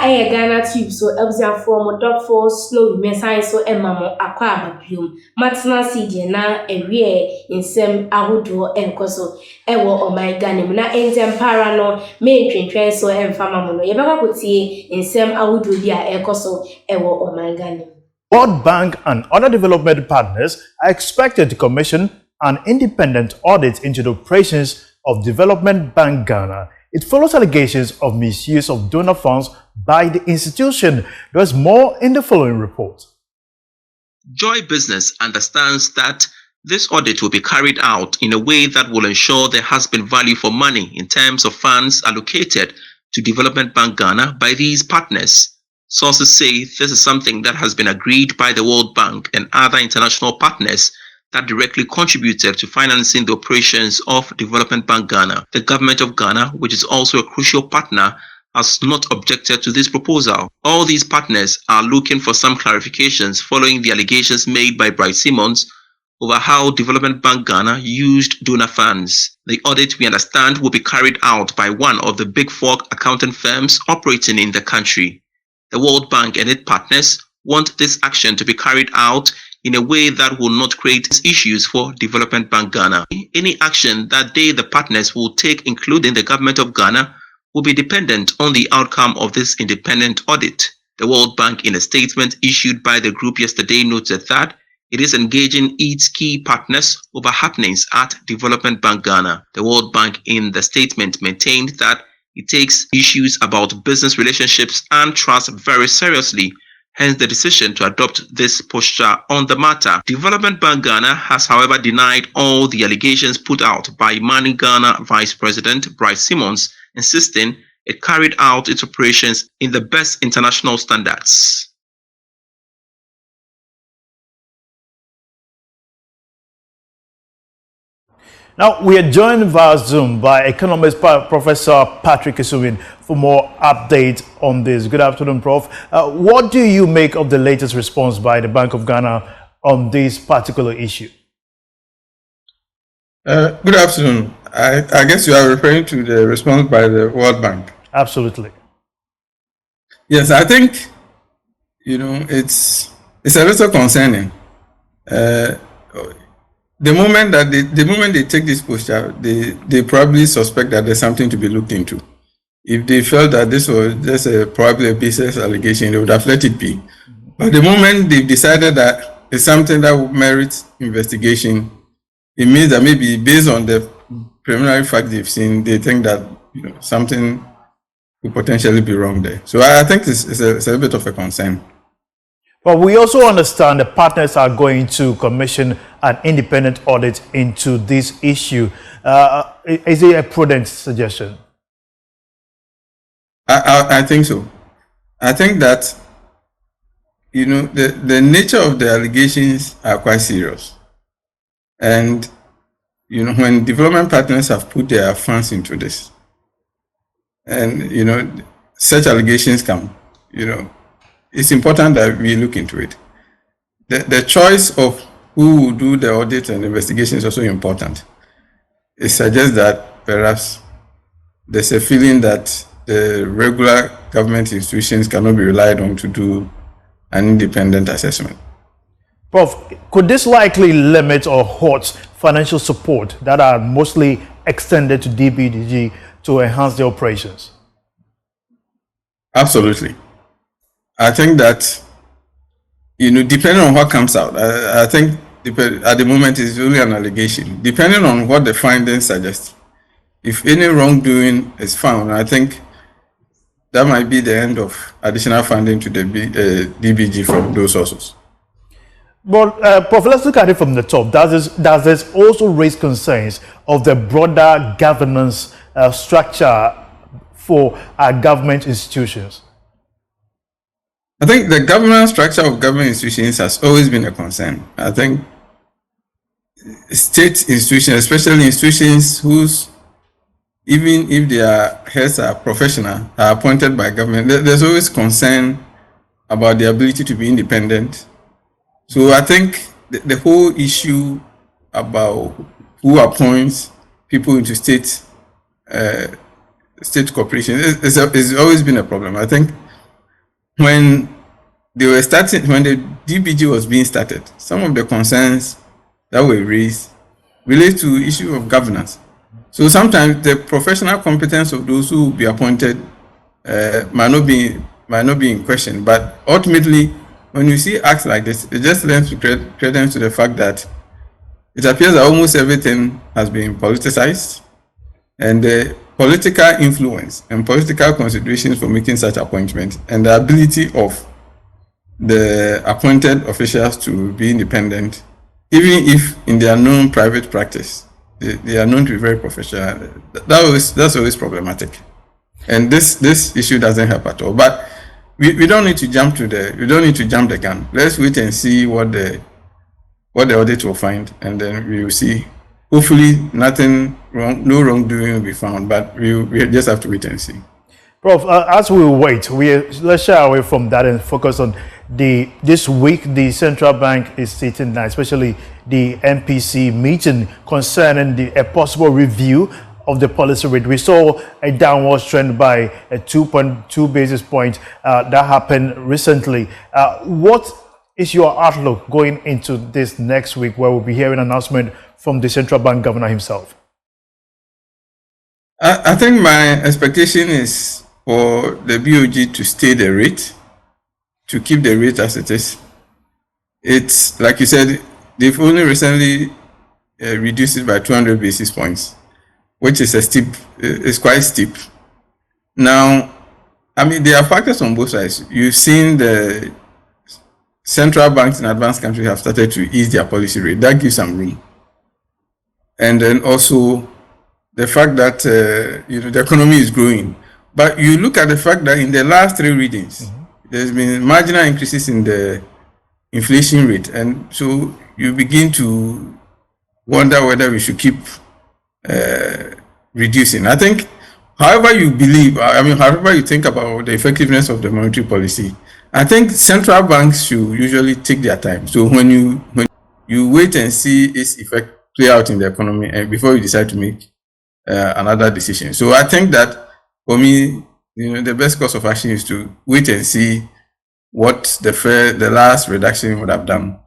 a Ghanatube so ebuzia for dot for slow mesan so emamo akwa ababiom matna CD na ewie insem ahodo enkoso ewo oman Ghana na enzem para no me twentwen so emfama mo no yebeka kotie insem ahodo bi a ekoso ewo oman Ghana. World Bank and other development partners are expected to commission an independent audit into the operations of Development Bank Ghana. It follows allegations of misuse of donor funds by the institution. There's more in the following report. Joy Business understands that this audit will be carried out in a way that will ensure there has been value for money in terms of funds allocated to Development Bank Ghana by these partners. Sources say this is something that has been agreed by the World Bank and other international partners that directly contributed to financing the operations of Development Bank Ghana. The government of Ghana, which is also a crucial partner, has not objected to this proposal. All these partners are looking for some clarifications following the allegations made by Bright Simmons over how Development Bank Ghana used donor funds. The audit, we understand, will be carried out by one of the big four accounting firms operating in the country. The World Bank and its partners want this action to be carried out in a way that will not create issues for Development Bank Ghana. Any action that they, the partners, will take, including the government of Ghana, will be dependent on the outcome of this independent audit. The World Bank, in a statement issued by the group yesterday, noted that it is engaging its key partners over happenings at Development Bank Ghana. The World Bank, in the statement, maintained that it takes issues about business relationships and trust very seriously, hence the decision to adopt this posture on the matter. Development Bank Ghana has, however, denied all the allegations put out by Money Ghana Vice President Bright Simmons, insisting it carried out its operations in the best international standards. Now, we are joined via Zoom by economist Professor Patrick Isuwin for more updates on this. Good afternoon, Prof. What do you make of the latest response by the Bank of Ghana on this particular issue? Good afternoon. I guess you are referring to the response by the World Bank. Absolutely. Yes, I think, it's a little concerning. The moment they take this posture, they probably suspect that there's something to be looked into. If they felt that this was just probably a business allegation, they would have let it be. But the moment they've decided that it's something that would merit investigation, it means that maybe based on the preliminary fact they've seen, they think that something could potentially be wrong there. So I think it's a bit of a concern. But we also understand the partners are going to commission an independent audit into this issue. Is it a prudent suggestion? I think so. I think that, the nature of the allegations are quite serious. And, when development partners have put their funds into this, and, such allegations come, it's important that we look into it. The choice of who will do the audit and investigation is also important. It suggests that perhaps there's a feeling that the regular government institutions cannot be relied on to do an independent assessment. Prof, could this likely limit or halt financial support that are mostly extended to DBDG to enhance their operations? Absolutely. I think that, depending on what comes out, I think at the moment it's only an allegation. Depending on what the findings suggest, if any wrongdoing is found, I think that might be the end of additional funding to the DBG from those sources. But, Prof, let's look at it from the top. Does this also raise concerns of the broader governance structure for our government institutions? I think the governance structure of government institutions has always been a concern. I think state institutions, especially institutions whose, even if their heads are professional, are appointed by government, there's always concern about the ability to be independent. So I think the whole issue about who appoints people into state corporations is always been a problem. I think when they were starting, when the DBG was being started, some of the concerns that were raised relate to issue of governance. So sometimes the professional competence of those who will be appointed might not be in question. But ultimately, when you see acts like this, it just lends credence to the fact that it appears that almost everything has been politicized, and the political influence and political considerations for making such appointments and the ability of the appointed officials to be independent, even if in their known private practice, they are known to be very professional. That's always problematic, and this issue doesn't help at all. But we don't need to jump the gun. Let's wait and see what the audit will find, and then we will see. Hopefully, nothing wrong, no wrongdoing will be found, but we just have to wait and see. Prof, as we wait, let's shy away from that and focus on this week. The central bank is sitting down, especially the MPC meeting concerning a possible review of the policy rate. We saw a downward trend by a 2.2 basis point that happened recently. What is your outlook going into this next week, where we'll be hearing an announcement from the central bank governor himself? I think my expectation is for the BOG to stay the rate, to keep the rate as it is. It's like you said, they've only recently reduced it by 200 basis points, which is it's quite steep. Now, I mean, there are factors on both sides. You've seen the central banks in advanced countries have started to ease their policy rate. That gives some room. And then also the fact that the economy is growing. But you look at the fact that in the last 3 readings, there's been marginal increases in the inflation rate, and so you begin to wonder whether we should keep reducing. I think, however you think about the effectiveness of the monetary policy, I think central banks should usually take their time. So when you wait and see its effect play out in the economy, and before you decide to make another decision. So I think that for me, the best course of action is to wait and see what the last reduction would have done.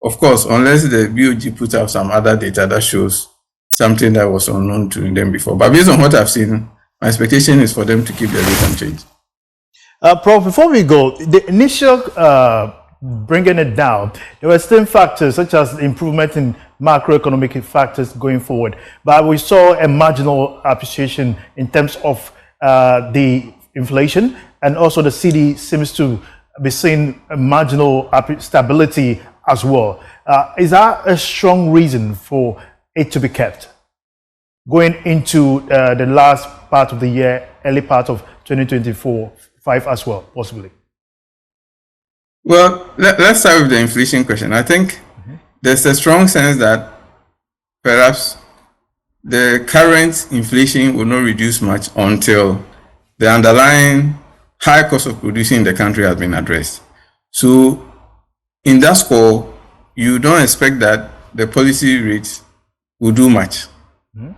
Of course, unless the BOG puts out some other data that shows something that was unknown to them before. But based on what I've seen, my expectation is for them to keep the rate unchanged. Prof, before we go, the initial bringing it down, there were still factors such as improvement in macroeconomic factors going forward. But we saw a marginal appreciation in terms of the inflation, and also the CD seems to be seeing a marginal stability as well. Is that a strong reason for it to be kept going into the last part of the year, early part of 2024-5 as well, possibly? Well, let's start with the inflation question. I think there's a strong sense that perhaps the current inflation will not reduce much until the underlying high cost of producing in the country has been addressed. So in that score, you don't expect that the policy rate will do much.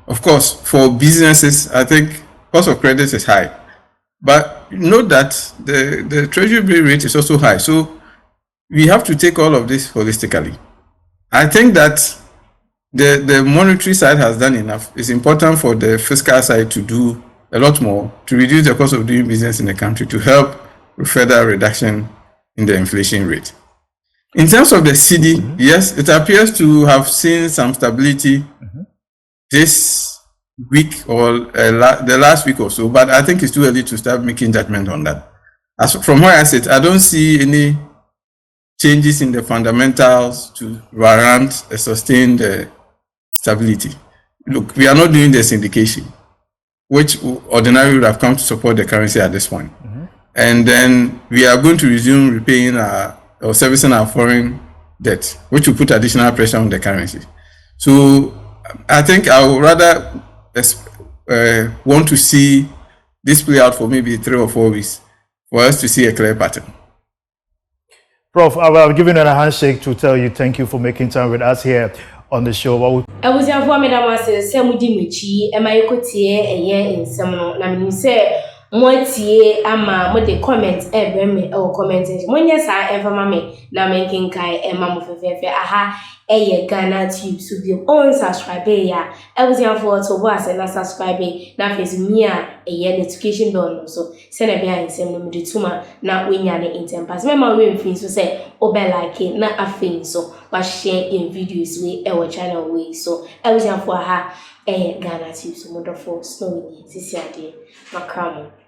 Of course, for businesses, I think cost of credit is high. But note that the treasury bill rate is also high. So we have to take all of this holistically. I think that the monetary side has done enough. It's important for the fiscal side to do a lot more to reduce the cost of doing business in the country, to help with further reduction in the inflation rate. In terms of the CD, yes, it appears to have seen some stability this week or the last week or so, but I think it's too early to start making judgment on that. As from where I sit, I don't see any changes in the fundamentals to warrant a sustained stability. Look, we are not doing the syndication, which ordinarily would have come to support the currency at this point. And then we are going to resume repaying or servicing our foreign debt, which will put additional pressure on the currency. So I think I would rather want to see this play out for maybe 3 or 4 weeks for us to see a clear pattern. Prof, I've given you a handshake to tell you thank you for making time with us here on the show. I was your former madam, say, Samudi Michi, and my cotier a year in some. I mean, say, Motie ama mo de comment me or comment monye sa enfama me na menkin kai emma mo fefefe aha eye Ghanatube so bi on subscribe ya ebusianfo to bo ase na subscribe na face me a eye notification bell so se na bia nsem no me de tuma na wenya ne intempas me ma we mfin so se obe like na afin so wa share in videos we e channel we so ebusianfo aha Ghanatube so mo do for snowy sisi ade makramo